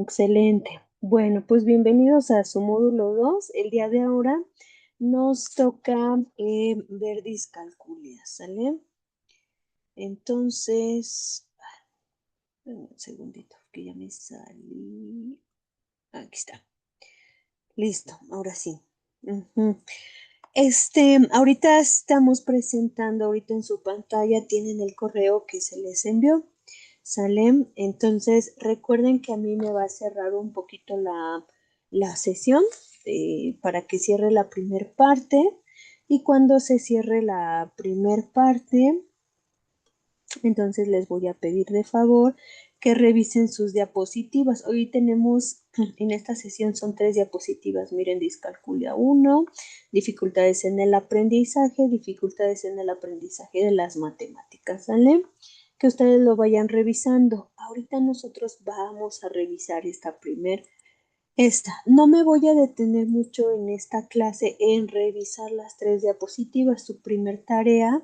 Excelente. Bueno, pues bienvenidos a su módulo 2. El día de ahora nos toca ver discalculia, ¿sale? Entonces, dame un segundito, que ya me salí. Aquí está. Listo, ahora sí. Ujú. Ahorita estamos presentando, ahorita en su pantalla tienen el correo que se les envió, ¿sale? Entonces, recuerden que a mí me va a cerrar un poquito la sesión para que cierre la primer parte y cuando se cierre la primer parte, entonces les voy a pedir de favor que revisen sus diapositivas. Hoy tenemos en esta sesión son 3 diapositivas. Miren, discalculia 1, dificultades en el aprendizaje, dificultades en el aprendizaje de las matemáticas, ¿sale? Que ustedes lo vayan revisando. Ahorita nosotros vamos a revisar esta. No me voy a detener mucho en esta clase en revisar las 3 diapositivas. Su primer tarea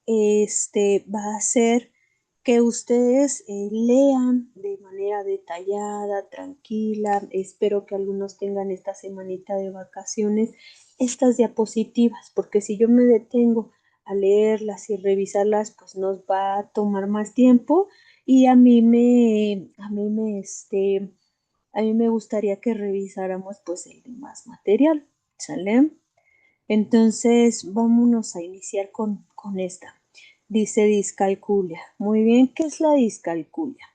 va a ser que ustedes lean de manera detallada, tranquila. Espero que algunos tengan esta semanita de vacaciones estas diapositivas, porque si yo me detengo a leerlas y revisarlas, pues nos va a tomar más tiempo y a mí me gustaría que revisáramos pues el demás material, ¿sale? Entonces, vámonos a iniciar con esta. Dice discalculia. Muy bien, ¿qué es la discalculia?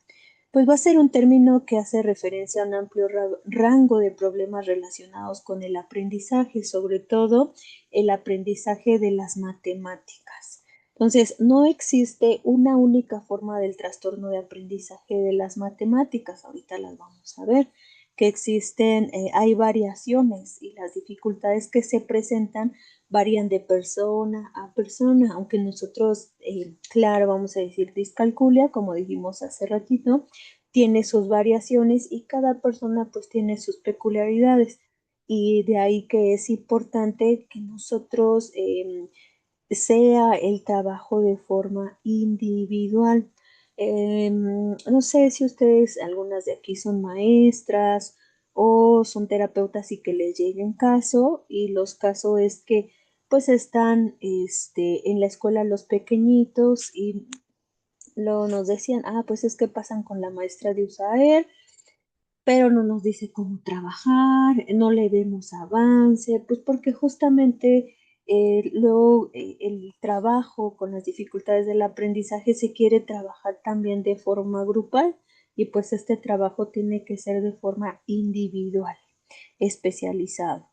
Pues va a ser un término que hace referencia a un amplio rango de problemas relacionados con el aprendizaje, sobre todo el aprendizaje de las matemáticas. Entonces, no existe una única forma del trastorno de aprendizaje de las matemáticas. Ahorita las vamos a ver que existen, hay variaciones y las dificultades que se presentan varían de persona a persona, aunque nosotros, claro, vamos a decir discalculia, como dijimos hace ratito, tiene sus variaciones y cada persona pues tiene sus peculiaridades. Y de ahí que es importante que nosotros sea el trabajo de forma individual. No sé si ustedes, algunas de aquí son maestras o son terapeutas y que les lleguen caso y los casos es que pues están en la escuela los pequeñitos y luego nos decían, pues es que pasan con la maestra de USAER, pero no nos dice cómo trabajar, no le vemos avance, pues porque justamente luego el trabajo con las dificultades del aprendizaje se quiere trabajar también de forma grupal y pues este trabajo tiene que ser de forma individual, especializado.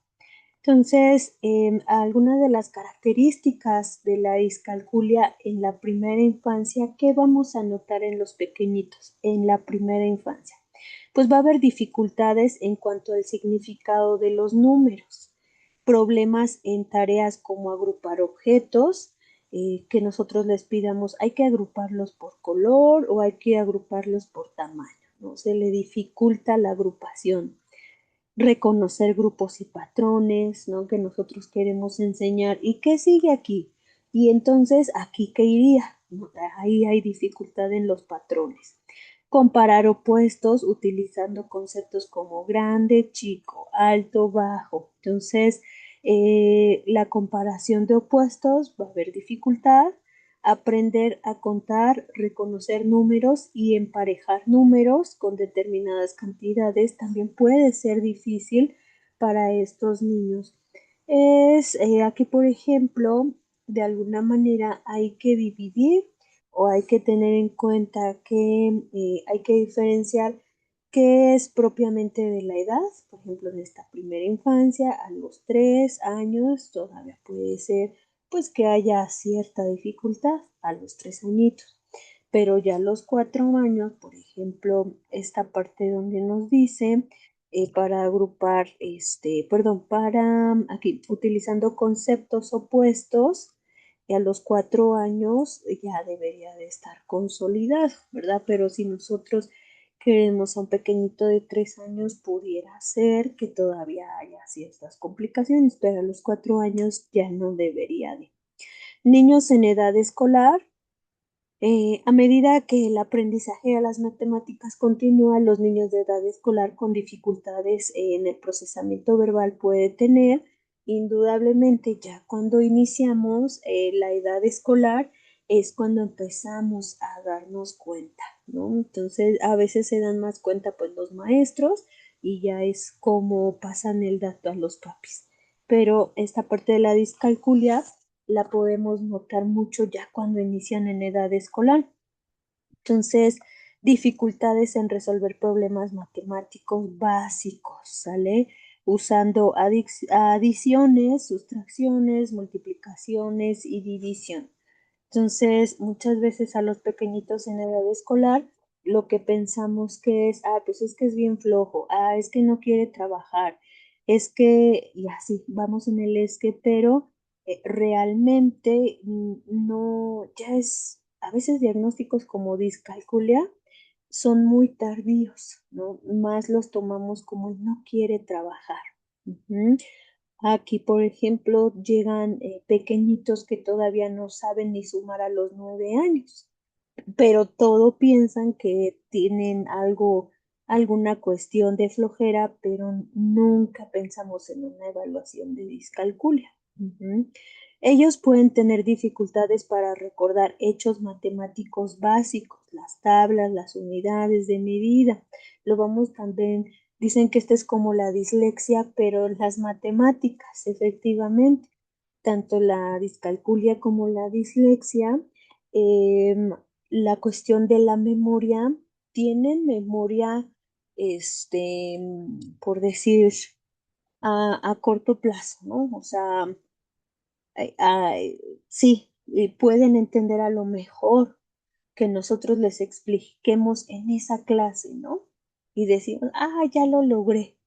Entonces, algunas de las características de la discalculia en la primera infancia, ¿qué vamos a notar en los pequeñitos en la primera infancia? Pues va a haber dificultades en cuanto al significado de los números, problemas en tareas como agrupar objetos, que nosotros les pidamos, hay que agruparlos por color o hay que agruparlos por tamaño, ¿no? Se le dificulta la agrupación, reconocer grupos y patrones, ¿no? Que nosotros queremos enseñar. ¿Y qué sigue aquí? Y entonces, ¿aquí qué iría? ¿No? Ahí hay dificultad en los patrones. Comparar opuestos utilizando conceptos como grande, chico, alto, bajo. Entonces, la comparación de opuestos va a haber dificultad. Aprender a contar, reconocer números y emparejar números con determinadas cantidades también puede ser difícil para estos niños. Aquí, por ejemplo, de alguna manera hay que dividir o hay que tener en cuenta que hay que diferenciar qué es propiamente de la edad, por ejemplo, de esta primera infancia a los 3 años, todavía puede ser pues que haya cierta dificultad a los 3 añitos, pero ya a los 4 años, por ejemplo, esta parte donde nos dice para agrupar, perdón, para aquí, utilizando conceptos opuestos, y a los 4 años ya debería de estar consolidado, ¿verdad? Pero si nosotros queremos a un pequeñito de 3 años, pudiera ser que todavía haya ciertas complicaciones, pero a los 4 años ya no debería de. Niños en edad escolar, A medida que el aprendizaje de las matemáticas continúa, los niños de edad escolar con dificultades en el procesamiento verbal puede tener, indudablemente ya cuando iniciamos la edad escolar es cuando empezamos a darnos cuenta, ¿no? Entonces a veces se dan más cuenta pues los maestros y ya es como pasan el dato a los papis. Pero esta parte de la discalculia la podemos notar mucho ya cuando inician en edad escolar. Entonces, dificultades en resolver problemas matemáticos básicos, ¿sale? Usando adiciones, sustracciones, multiplicaciones y división. Entonces, muchas veces a los pequeñitos en edad escolar, lo que pensamos que es, pues es que es bien flojo, es que no quiere trabajar, es que, y así, vamos en el es que, pero realmente no, ya es, a veces diagnósticos como discalculia son muy tardíos, ¿no? Más los tomamos como no quiere trabajar. Ujú. Aquí, por ejemplo, llegan pequeñitos que todavía no saben ni sumar a los 9 años, pero todo piensan que tienen algo, alguna cuestión de flojera, pero nunca pensamos en una evaluación de discalculia. Ujú. Ellos pueden tener dificultades para recordar hechos matemáticos básicos, las tablas, las unidades de medida. Lo vamos también, dicen que esta es como la dislexia, pero en las matemáticas, efectivamente, tanto la discalculia como la dislexia, em, la cuestión de la memoria, tienen memoria, este, por decir, a corto plazo, ¿no? O sea, sí, pueden entender a lo mejor que nosotros les expliquemos en esa clase, ¿no? Y decir, ya lo logré,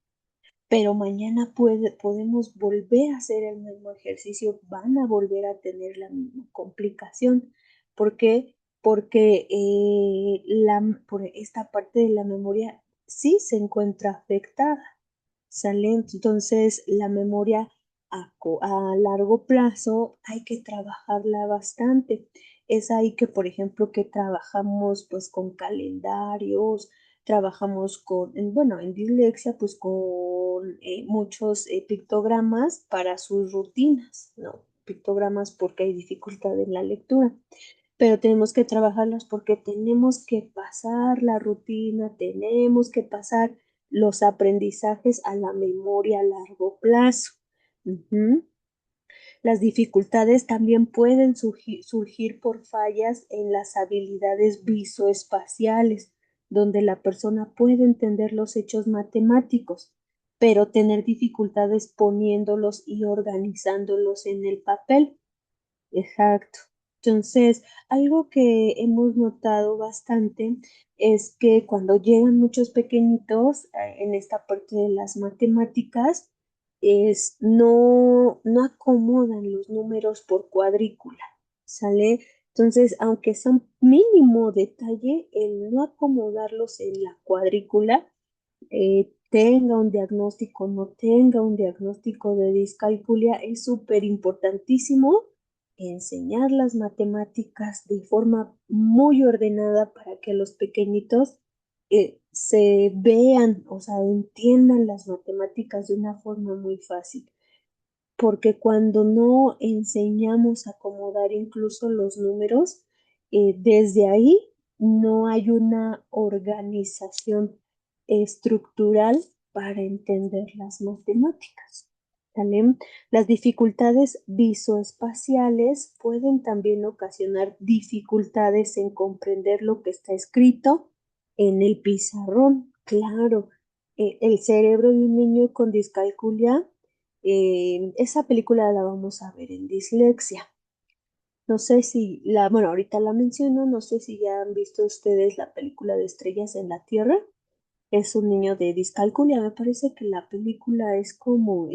pero mañana podemos volver a hacer el mismo ejercicio, van a volver a tener la misma complicación. ¿Por qué? Porque por esta parte de la memoria sí se encuentra afectada, ¿sale? Entonces, la memoria a largo plazo hay que trabajarla bastante. Es ahí que, por ejemplo, que trabajamos pues con calendarios, trabajamos bueno, en dislexia, pues con muchos pictogramas para sus rutinas, ¿no? Pictogramas porque hay dificultad en la lectura, pero tenemos que trabajarlas porque tenemos que pasar la rutina, tenemos que pasar los aprendizajes a la memoria a largo plazo. Ujú. Las dificultades también pueden surgir por fallas en las habilidades visoespaciales, donde la persona puede entender los hechos matemáticos, pero tener dificultades poniéndolos y organizándolos en el papel. Exacto. Entonces, algo que hemos notado bastante es que cuando llegan muchos pequeñitos en esta parte de las matemáticas, no acomodan los números por cuadrícula, ¿sale? Entonces, aunque son mínimo detalle, el no acomodarlos en la cuadrícula tenga un diagnóstico, no tenga un diagnóstico de discalculia, es súper importantísimo enseñar las matemáticas de forma muy ordenada para que los pequeñitos se vean, o sea, entiendan las matemáticas de una forma muy fácil, porque cuando no enseñamos a acomodar incluso los números, desde ahí no hay una organización estructural para entender las matemáticas. ¿Vale? Las dificultades visoespaciales pueden también ocasionar dificultades en comprender lo que está escrito en el pizarrón. Claro, el cerebro de un niño con discalculia, esa película la vamos a ver en dislexia. No sé si bueno, ahorita la menciono, no sé si ya han visto ustedes la película de Estrellas en la Tierra. Es un niño de discalculia, me parece que la película es como,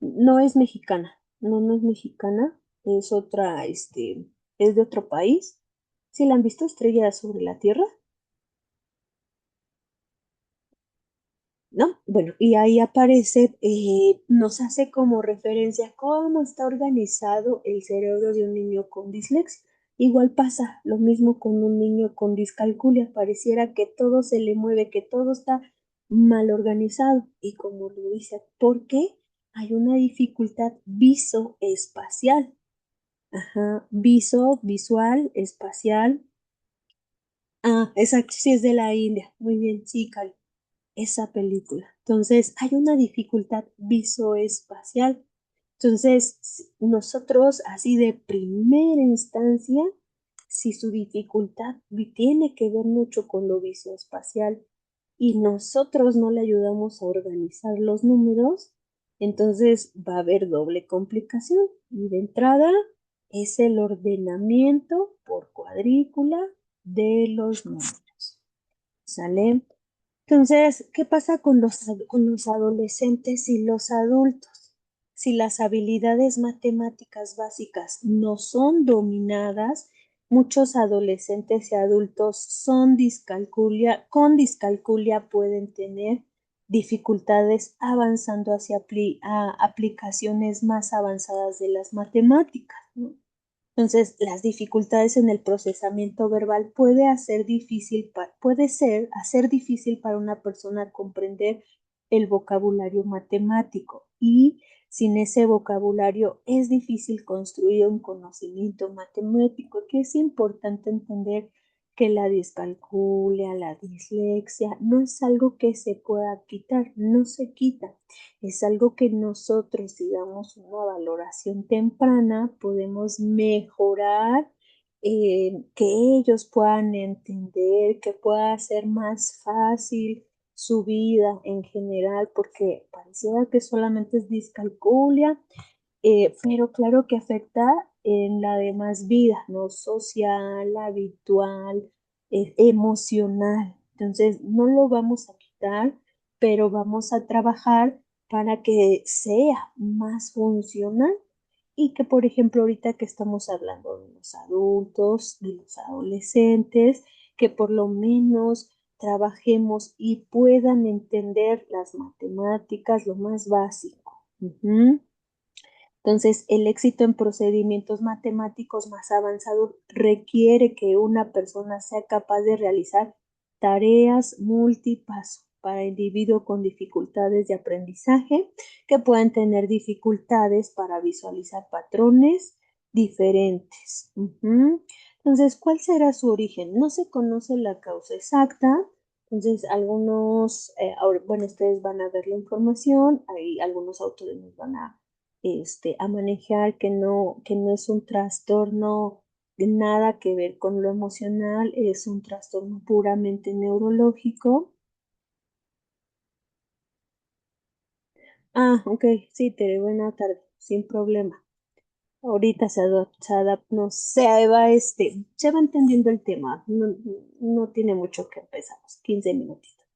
no es mexicana, no es mexicana, es otra, es de otro país. ¿Sí la han visto, Estrellas sobre la Tierra? ¿no? Bueno, y ahí aparece, nos hace como referencia cómo está organizado el cerebro de un niño con dislexia. Igual pasa lo mismo con un niño con discalculia, pareciera que todo se le mueve, que todo está mal organizado. Y como lo dice, ¿por qué? Hay una dificultad visoespacial. Ajá, visual, espacial. Ah, exacto, sí es de la India. Muy bien, sí, Cari, esa película. Entonces, hay una dificultad visoespacial. Entonces, nosotros, así de primera instancia, si su dificultad tiene que ver mucho con lo visoespacial y nosotros no le ayudamos a organizar los números, entonces va a haber doble complicación. Y de entrada es el ordenamiento por cuadrícula de los números. ¿Sale? Entonces, ¿qué pasa con con los adolescentes y los adultos? Si las habilidades matemáticas básicas no son dominadas, muchos adolescentes y adultos con discalculia pueden tener dificultades avanzando hacia aplicaciones más avanzadas de las matemáticas, ¿no? Entonces, las dificultades en el procesamiento verbal puede ser hacer difícil para una persona comprender el vocabulario matemático y sin ese vocabulario es difícil construir un conocimiento matemático, que es importante entender que la discalculia, la dislexia, no es algo que se pueda quitar, no se quita. Es algo que nosotros, si damos una valoración temprana, podemos mejorar, que ellos puedan entender, que pueda ser más fácil su vida en general, porque pareciera que solamente es discalculia, pero claro que afecta en la demás vida, ¿no? Social, habitual, emocional. Entonces, no lo vamos a quitar, pero vamos a trabajar para que sea más funcional y que, por ejemplo, ahorita que estamos hablando de los adultos, de los adolescentes, que por lo menos trabajemos y puedan entender las matemáticas, lo más básico. Ujú. Entonces, el éxito en procedimientos matemáticos más avanzados requiere que una persona sea capaz de realizar tareas multipaso para individuos con dificultades de aprendizaje, que puedan tener dificultades para visualizar patrones diferentes. Ujú. Entonces, ¿cuál será su origen? No se conoce la causa exacta. Entonces, bueno, ustedes van a ver la información, hay algunos autores nos van a manejar que no es un trastorno de nada que ver con lo emocional, es un trastorno puramente neurológico. Ah, ok, sí, Tere, buena tarde, sin problema. Ahorita no se va, se va entendiendo el tema, no, no tiene mucho que empezamos, 15 minutitos.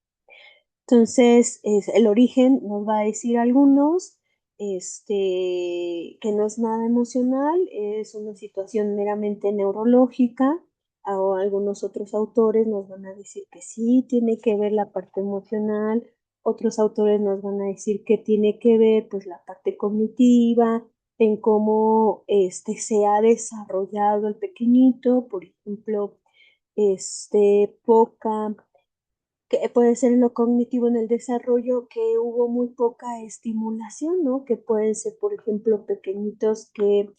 Entonces, el origen nos va a decir algunos, que no es nada emocional, es una situación meramente neurológica, o algunos otros autores nos van a decir que sí tiene que ver la parte emocional, otros autores nos van a decir que tiene que ver pues la parte cognitiva, en cómo se ha desarrollado el pequeñito, por ejemplo, poca que puede ser en lo cognitivo, en el desarrollo, que hubo muy poca estimulación, ¿no? Que pueden ser, por ejemplo, pequeñitos que,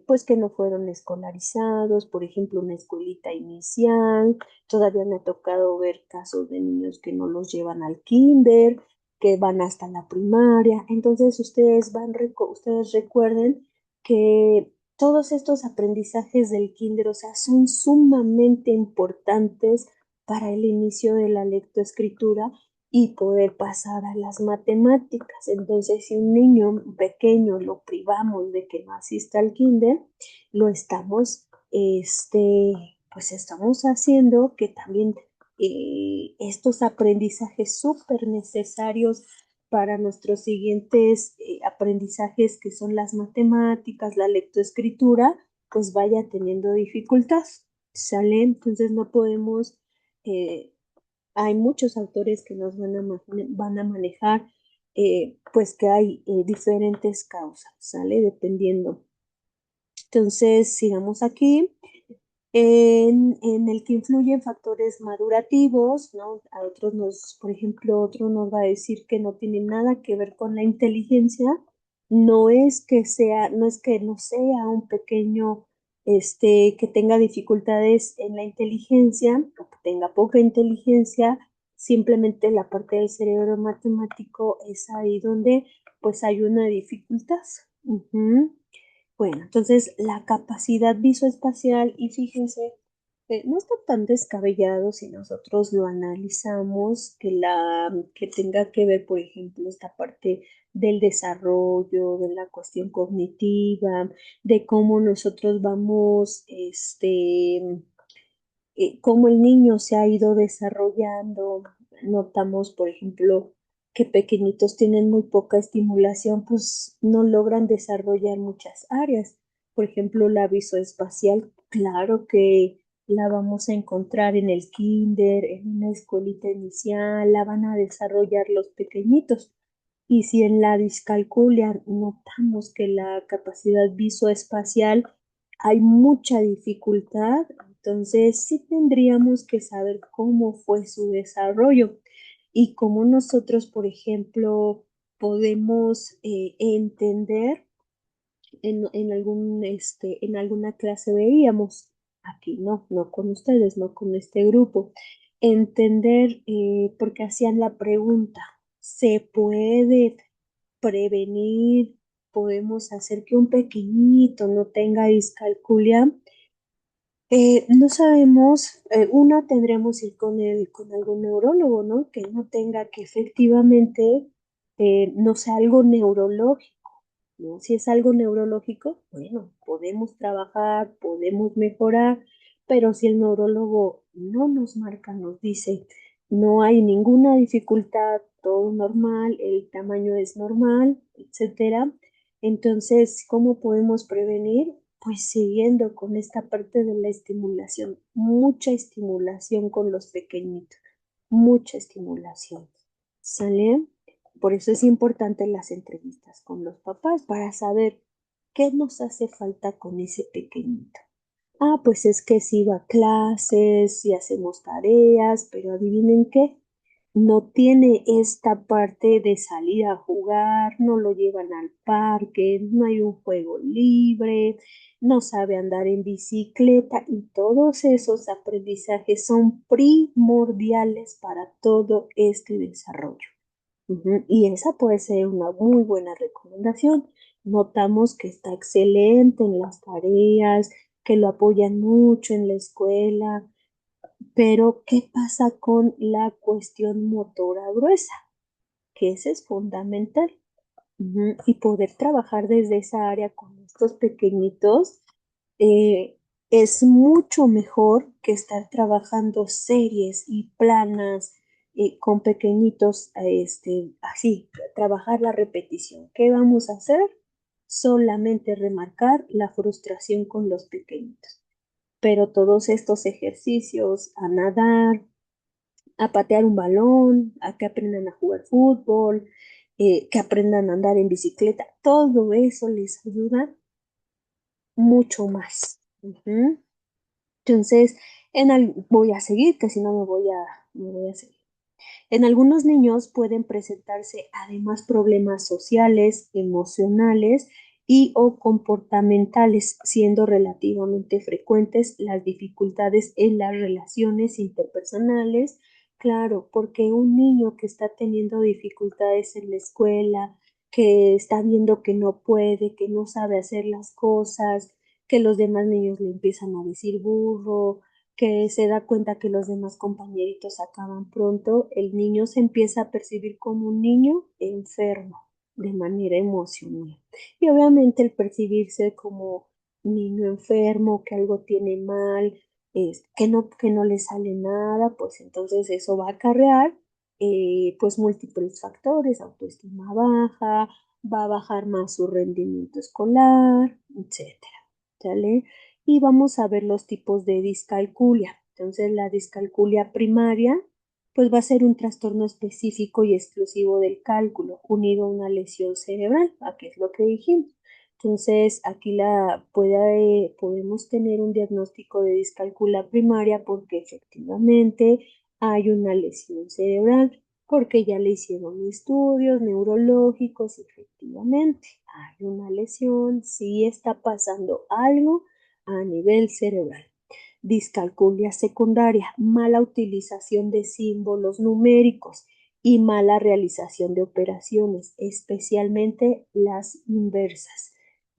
pues que no fueron escolarizados, por ejemplo, una escuelita inicial. Todavía me ha tocado ver casos de niños que no los llevan al kinder, que van hasta la primaria. Entonces, ustedes recuerden que todos estos aprendizajes del kinder, o sea, son sumamente importantes para el inicio de la lectoescritura y poder pasar a las matemáticas. Entonces, si un niño pequeño lo privamos de que no asista al kinder, lo estamos, pues estamos haciendo que también estos aprendizajes súper necesarios para nuestros siguientes aprendizajes, que son las matemáticas, la lectoescritura, pues vaya teniendo dificultad. ¿Sale? Entonces no podemos eh, Hay muchos autores que nos van a manejar, pues que hay diferentes causas, ¿sale? Dependiendo. Entonces, sigamos aquí. En el que influyen factores madurativos, ¿no? A otros por ejemplo, otro nos va a decir que no tiene nada que ver con la inteligencia. No es que no sea un pequeño, que tenga dificultades en la inteligencia o que tenga poca inteligencia, simplemente la parte del cerebro matemático es ahí donde pues hay una dificultad. Ujú. Bueno, entonces la capacidad visoespacial, y fíjense, no está tan descabellado si nosotros lo analizamos, que tenga que ver, por ejemplo, esta parte del desarrollo, de la cuestión cognitiva, de cómo nosotros vamos, cómo el niño se ha ido desarrollando. Notamos, por ejemplo, que pequeñitos tienen muy poca estimulación, pues no logran desarrollar muchas áreas. Por ejemplo, la visoespacial, claro que la vamos a encontrar en el kinder, en una escuelita inicial, la van a desarrollar los pequeñitos. Y si en la discalculia notamos que la capacidad visoespacial hay mucha dificultad, entonces sí tendríamos que saber cómo fue su desarrollo y cómo nosotros, por ejemplo, podemos entender en alguna clase veíamos, aquí no con ustedes, no con este grupo, entender, porque hacían la pregunta, ¿se puede prevenir? ¿Podemos hacer que un pequeñito no tenga discalculia? No sabemos, una tendremos que ir con algún neurólogo, ¿no? Que no tenga que efectivamente, no sea algo neurológico, ¿no? Si es algo neurológico, bueno, podemos trabajar, podemos mejorar, pero si el neurólogo no nos marca, nos dice, no hay ninguna dificultad, todo normal, el tamaño es normal, etcétera, entonces, ¿cómo podemos prevenir? Pues siguiendo con esta parte de la estimulación, mucha estimulación con los pequeñitos, mucha estimulación. ¿Sale? Por eso es importante las entrevistas con los papás para saber qué nos hace falta con ese pequeñito. Ah, pues es que si va a clases, si hacemos tareas, pero adivinen qué, no tiene esta parte de salir a jugar, no lo llevan al parque, no hay un juego libre, no sabe andar en bicicleta y todos esos aprendizajes son primordiales para todo este desarrollo. Ujú. Y esa puede ser una muy buena recomendación. Notamos que está excelente en las tareas, que lo apoyan mucho en la escuela, pero ¿qué pasa con la cuestión motora gruesa? Que ese es fundamental. Ujú. Y poder trabajar desde esa área con estos pequeñitos eh, es mucho mejor que estar trabajando series y planas con pequeñitos, así, trabajar la repetición. ¿Qué vamos a hacer? Solamente remarcar la frustración con los pequeñitos. Pero todos estos ejercicios, a nadar, a patear un balón, a que aprendan a jugar fútbol, que aprendan a andar en bicicleta, todo eso les ayuda mucho más. Ujú. Entonces, voy a seguir, que si no me voy a seguir. En algunos niños pueden presentarse además problemas sociales, emocionales y o comportamentales, siendo relativamente frecuentes las dificultades en las relaciones interpersonales. Claro, porque un niño que está teniendo dificultades en la escuela, que está viendo que no puede, que no sabe hacer las cosas, que los demás niños le empiezan a decir burro, que se da cuenta que los demás compañeritos acaban pronto, el niño se empieza a percibir como un niño enfermo de manera emocional. Y obviamente el percibirse como niño enfermo, que algo tiene mal, que no le sale nada, pues entonces eso va a acarrear pues múltiples factores, autoestima baja, va a bajar más su rendimiento escolar, etcétera. ¿Sale? Y vamos a ver los tipos de discalculia. Entonces, la discalculia primaria pues va a ser un trastorno específico y exclusivo del cálculo, unido a una lesión cerebral, aquí es lo que dijimos. Entonces, aquí podemos tener un diagnóstico de discalculia primaria porque efectivamente hay una lesión cerebral, porque ya le hicieron estudios neurológicos, efectivamente hay una lesión, sí está pasando algo a nivel cerebral. Discalculia secundaria, mala utilización de símbolos numéricos y mala realización de operaciones, especialmente las inversas.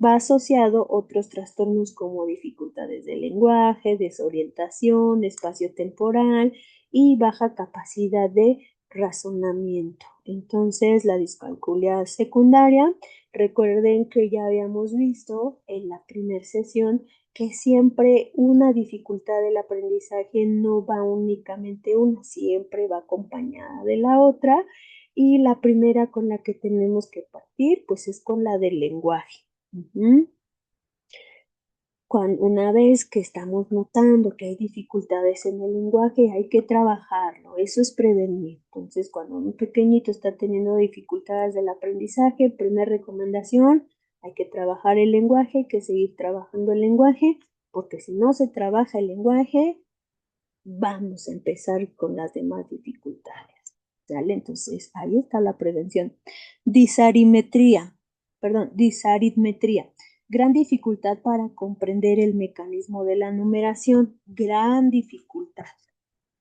Va asociado a otros trastornos como dificultades de lenguaje, desorientación, espacio temporal y baja capacidad de razonamiento. Entonces, la discalculia secundaria, recuerden que ya habíamos visto en la primera sesión que siempre una dificultad del aprendizaje no va únicamente una, siempre va acompañada de la otra. Y la primera con la que tenemos que partir, pues es con la del lenguaje. Una vez que estamos notando que hay dificultades en el lenguaje, hay que trabajarlo, eso es prevenir. Entonces, cuando un pequeñito está teniendo dificultades del aprendizaje, primera recomendación, hay que trabajar el lenguaje, hay que seguir trabajando el lenguaje, porque si no se trabaja el lenguaje, vamos a empezar con las demás dificultades. ¿Sale? Entonces, ahí está la prevención. Disaritmetría. Gran dificultad para comprender el mecanismo de la numeración. Gran dificultad.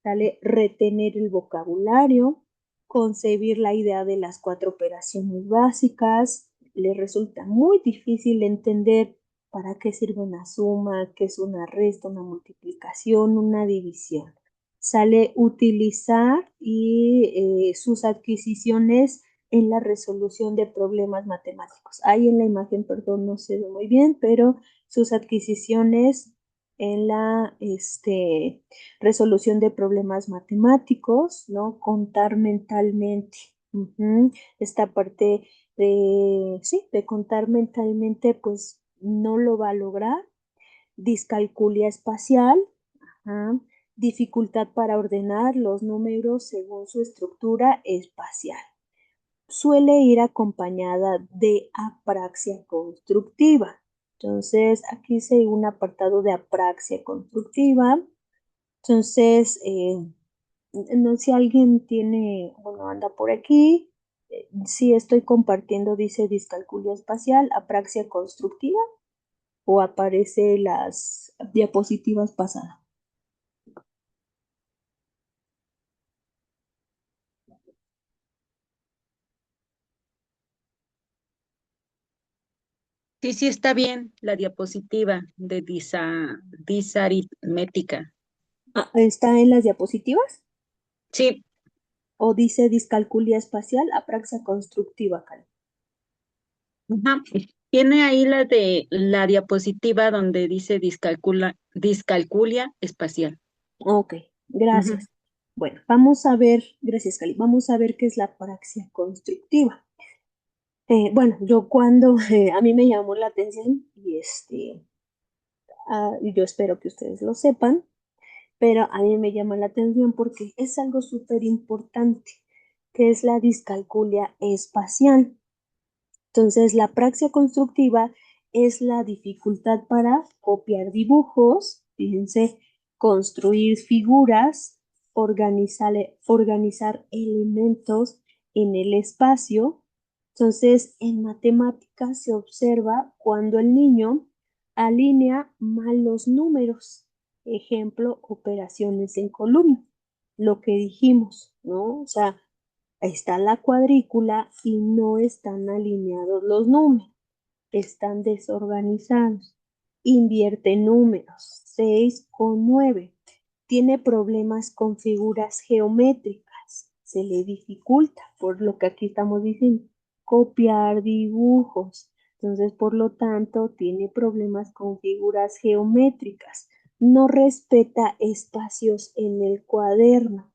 ¿Sale? Retener el vocabulario, concebir la idea de las 4 operaciones básicas. Le resulta muy difícil entender para qué sirve una suma, qué es una resta, una multiplicación, una división. Sale utilizar y sus adquisiciones en la resolución de problemas matemáticos. Ahí en la imagen, perdón, no se ve muy bien, pero sus adquisiciones en la resolución de problemas matemáticos, ¿no? Contar mentalmente. Esta parte sí, de contar mentalmente, pues no lo va a lograr. Discalculia espacial, ajá. Dificultad para ordenar los números según su estructura espacial. Suele ir acompañada de apraxia constructiva. Entonces, aquí se hay un apartado de apraxia constructiva. Entonces, no sé si alguien tiene, bueno, anda por aquí. Sí estoy compartiendo, dice discalculia espacial, apraxia constructiva, o aparece las diapositivas pasadas. Sí, sí está bien la diapositiva de disaritmética. Ah, ¿está en las diapositivas? Sí, ¿O dice discalculia espacial, apraxia constructiva, Karen? ajá. Tiene ahí la de la diapositiva donde dice discalculia espacial. Ok, Ujú. gracias. Bueno, vamos a ver, gracias, Cali. Vamos a ver qué es la apraxia constructiva. Bueno, yo cuando a mí me llamó la atención y y yo espero que ustedes lo sepan, pero a mí me llama la atención porque es algo súper importante, que es la discalculia espacial. Entonces, la praxia constructiva es la dificultad para copiar dibujos, fíjense, construir figuras, organizar elementos en el espacio. Entonces, en matemáticas se observa cuando el niño alinea mal los números. Ejemplo, operaciones en columna, lo que dijimos, ¿no? O sea, está la cuadrícula y no están alineados los números, están desorganizados. Invierte números, 6 con 9. Tiene problemas con figuras geométricas, se le dificulta, por lo que aquí estamos diciendo, copiar dibujos. Entonces, por lo tanto, tiene problemas con figuras geométricas. No respeta espacios en el cuaderno.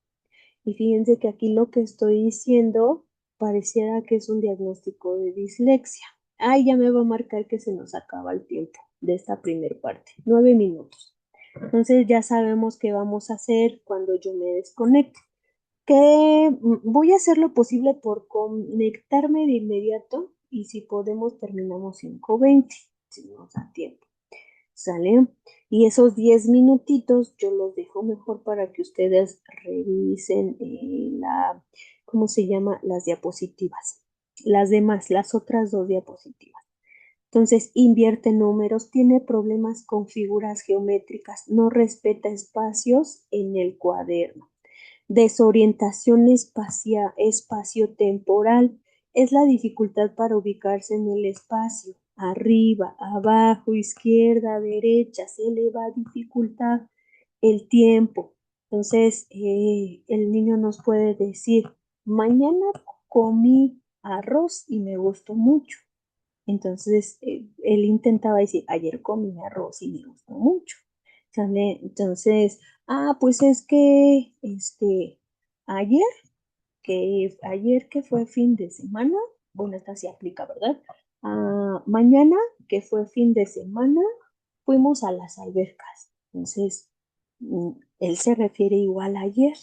Y fíjense que aquí lo que estoy diciendo pareciera que es un diagnóstico de dislexia. Ay, ya me va a marcar que se nos acaba el tiempo de esta primera parte, 9 minutos. Entonces ya sabemos qué vamos a hacer cuando yo me desconecte. que voy a hacer lo posible por conectarme de inmediato y si podemos terminamos 5:20, si nos da tiempo. ¿Sale? Y esos 10 minutitos yo los dejo mejor para que ustedes revisen ¿cómo se llama? Las diapositivas. Las demás, las otras dos diapositivas. Entonces, invierte números, tiene problemas con figuras geométricas, no respeta espacios en el cuaderno. Desorientación espacio-temporal es la dificultad para ubicarse en el espacio. Arriba, abajo, izquierda, derecha, se le va a dificultar el tiempo. Entonces, el niño nos puede decir, mañana comí arroz y me gustó mucho. Entonces, él intentaba decir, ayer comí arroz y me gustó mucho. ¿Sale? Entonces, pues es que, ayer, ayer que fue fin de semana, bueno, esta sí aplica, ¿verdad? Mañana, que fue fin de semana, fuimos a las albercas. Entonces, él se refiere igual a ayer.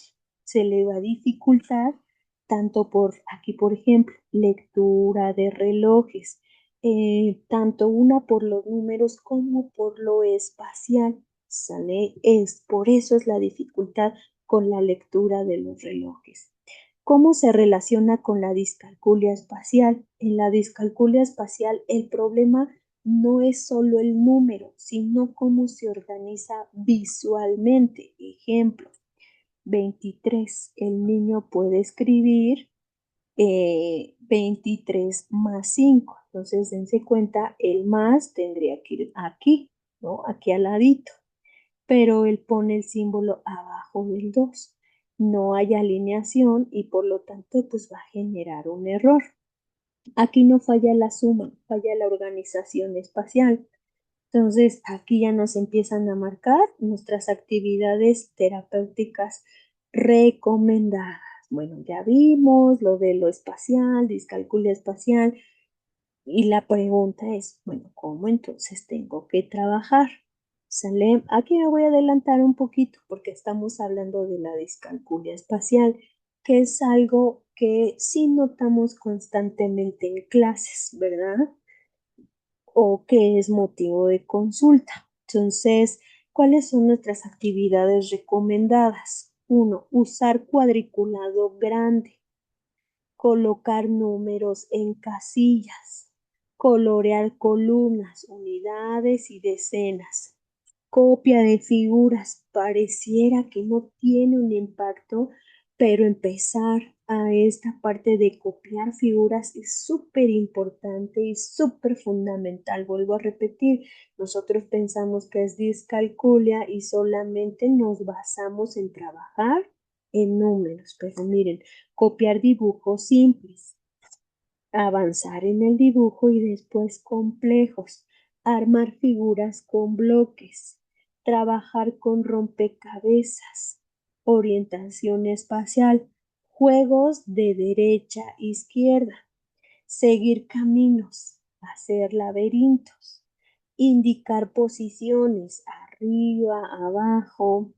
Se le va a dificultar tanto por aquí, por ejemplo, lectura de relojes, tanto una por los números como por lo espacial. ¿Sale? Por eso es la dificultad con la lectura de los relojes. ¿Cómo se relaciona con la discalculia espacial? En la discalculia espacial el problema no es solo el número, sino cómo se organiza visualmente. Ejemplo, 23. El niño puede escribir 23 más 5. Entonces, dense cuenta, el más tendría que ir aquí, ¿no? Aquí al ladito, pero él pone el símbolo abajo del 2. No hay alineación y por lo tanto pues va a generar un error. Aquí no falla la suma, falla la organización espacial. Entonces aquí ya nos empiezan a marcar nuestras actividades terapéuticas recomendadas. Bueno, ya vimos lo de lo espacial, discalculia espacial, y la pregunta es, bueno, ¿cómo entonces tengo que trabajar? ¿Sale? Aquí me voy a adelantar un poquito porque estamos hablando de la discalculia espacial, que es algo que sí notamos constantemente en clases, ¿verdad? O que es motivo de consulta. Entonces, ¿cuáles son nuestras actividades recomendadas? Uno, usar cuadriculado grande, colocar números en casillas, colorear columnas, unidades y decenas, copia de figuras. Pareciera que no tiene un impacto, pero empezar a esta parte de copiar figuras es súper importante y súper fundamental. Vuelvo a repetir, nosotros pensamos que es discalculia y solamente nos basamos en trabajar en números, pero miren, copiar dibujos simples, avanzar en el dibujo y después complejos, armar figuras con bloques, trabajar con rompecabezas, orientación espacial, juegos de derecha a izquierda, seguir caminos, hacer laberintos, indicar posiciones, arriba, abajo.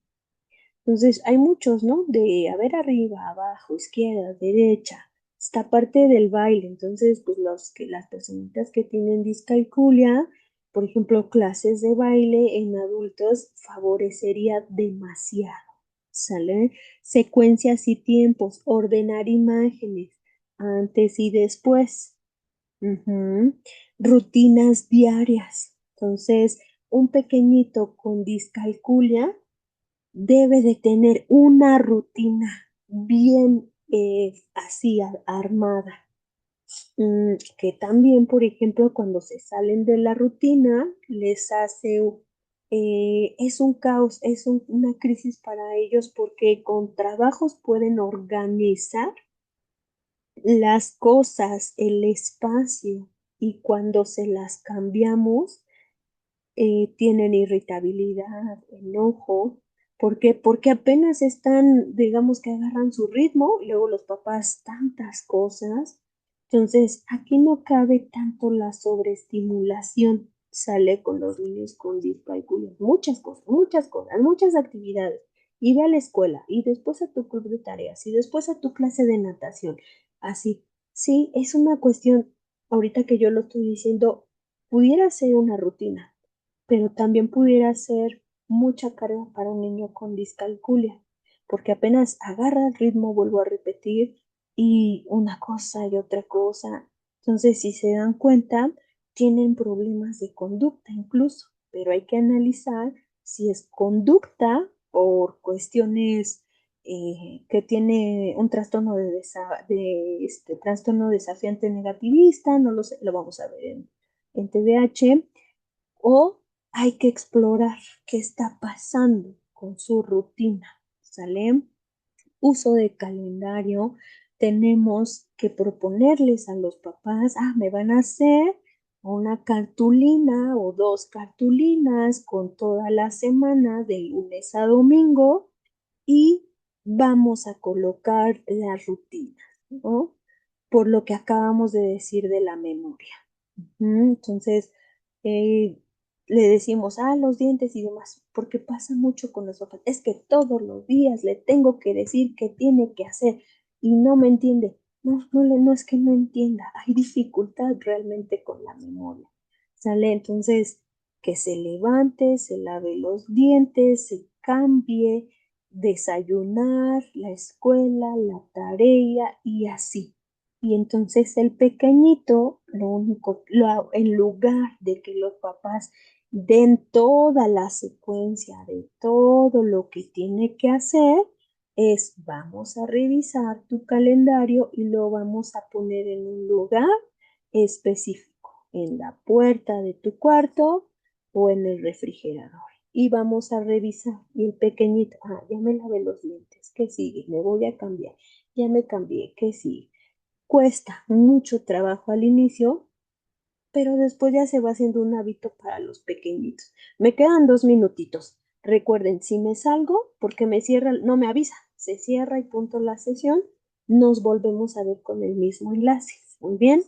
Entonces, hay muchos, ¿no? De, a ver, arriba, abajo, izquierda, derecha. Esta parte del baile. Entonces, pues las personitas que tienen discalculia, por ejemplo, clases de baile en adultos favorecería demasiado. ¿Sale? Secuencias y tiempos, ordenar imágenes antes y después. Ujú. Rutinas diarias. Entonces, un pequeñito con discalculia debe de tener una rutina bien así armada. Que también, por ejemplo, cuando se salen de la rutina, les hace, es un caos, es una crisis para ellos porque con trabajos pueden organizar las cosas, el espacio, y cuando se las cambiamos, tienen irritabilidad, enojo. ¿Por qué? Porque apenas están, digamos que agarran su ritmo, y luego los papás tantas cosas. Entonces, aquí no cabe tanto la sobreestimulación. Sale con los niños con discalculia, muchas cosas, muchas cosas, muchas actividades. y ve a la escuela, y después a tu club de tareas, y después a tu clase de natación. Así, sí, es una cuestión, ahorita que yo lo estoy diciendo, pudiera ser una rutina, pero también pudiera ser mucha carga para un niño con discalculia, porque apenas agarra el ritmo, vuelvo a repetir, y una cosa y otra cosa. Entonces, si se dan cuenta, tienen problemas de conducta incluso, pero hay que analizar si es conducta por cuestiones que tiene un trastorno de trastorno desafiante negativista, no lo sé, lo vamos a ver en TDAH, o hay que explorar qué está pasando con su rutina, ¿sale? Uso de calendario, tenemos que proponerles a los papás, me van a hacer una cartulina o dos cartulinas con toda la semana de lunes a domingo y vamos a colocar la rutina, ¿no? Por lo que acabamos de decir de la memoria. Entonces, eh, le decimos, los dientes y demás, porque pasa mucho con los papás. Es que todos los días le tengo que decir qué tiene que hacer y no me entiende. No, no es que no entienda, hay dificultad realmente con la memoria. ¿Sale? Entonces, que se levante, se lave los dientes, se cambie, desayunar, la escuela, la tarea y así. Y entonces el pequeñito, en lugar de que los papás den toda la secuencia de todo lo que tiene que hacer, es vamos a revisar tu calendario y lo vamos a poner en un lugar específico, en la puerta de tu cuarto o en el refrigerador. Y vamos a revisar. Y el pequeñito, ya me lavé los dientes, ¿qué sigue? Me voy a cambiar. Ya me cambié, ¿qué sigue? Cuesta mucho trabajo al inicio, pero después ya se va haciendo un hábito para los pequeñitos. Me quedan 2 minutitos. Recuerden, si me salgo, porque me cierra, no me avisa, se cierra y punto la sesión, nos volvemos a ver con el mismo enlace. Muy bien.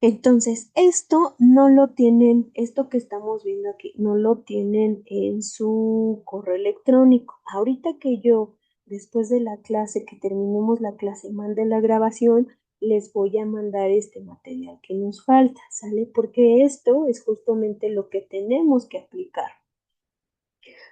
Entonces, esto no lo tienen, esto que estamos viendo aquí, no lo tienen en su correo electrónico. Ahorita que yo, después de la clase, que terminemos la clase, mande la grabación, les voy a mandar este material que nos falta, ¿sale? Porque esto es justamente lo que tenemos que aplicar.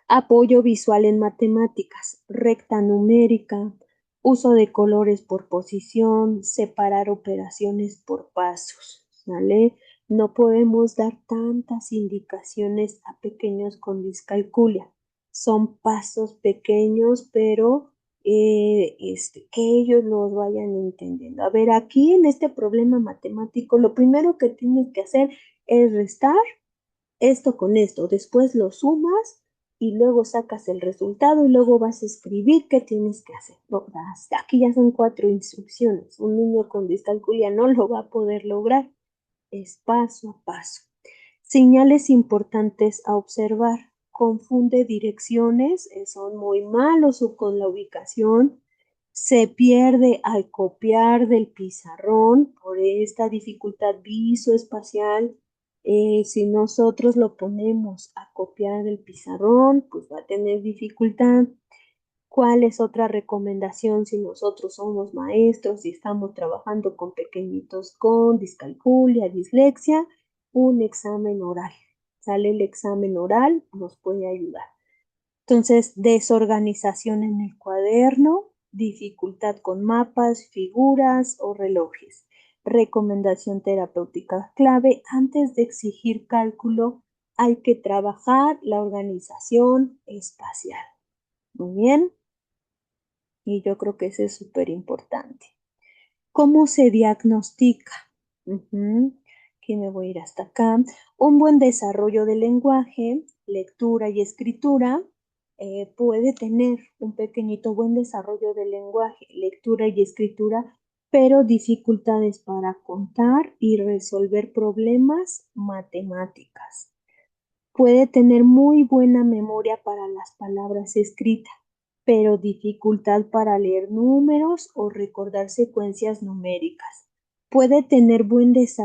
Apoyo visual en matemáticas, recta numérica, uso de colores por posición, separar operaciones por pasos, ¿vale? No podemos dar tantas indicaciones a pequeños con discalculia. Son pasos pequeños, pero que ellos los vayan entendiendo. A ver, aquí en este problema matemático, lo primero que tienes que hacer es restar esto con esto, después lo sumas y luego sacas el resultado y luego vas a escribir qué tienes que hacer. No, aquí ya son 4 instrucciones. Un niño con discalculia no lo va a poder lograr. Es paso a paso. Señales importantes a observar. Confunde direcciones, son muy malos o con la ubicación. Se pierde al copiar del pizarrón por esta dificultad visoespacial. Si nosotros lo ponemos a copiar del pizarrón, pues va a tener dificultad. ¿Cuál es otra recomendación si nosotros somos maestros y estamos trabajando con pequeñitos con discalculia, dislexia? Un examen oral. Sale el examen oral, nos puede ayudar. Entonces, desorganización en el cuaderno, dificultad con mapas, figuras o relojes. Recomendación terapéutica clave, antes de exigir cálculo, hay que trabajar la organización espacial. Muy bien. Y yo creo que eso es súper importante. ¿Cómo se diagnostica? Aquí me voy a ir hasta acá. Un buen desarrollo del lenguaje, lectura y escritura. Puede tener un pequeñito buen desarrollo del lenguaje, lectura y escritura, pero dificultades para contar y resolver problemas matemáticas. Puede tener muy buena memoria para las palabras escritas, pero dificultad para leer números o recordar secuencias numéricas. Puede tener buen desarrollo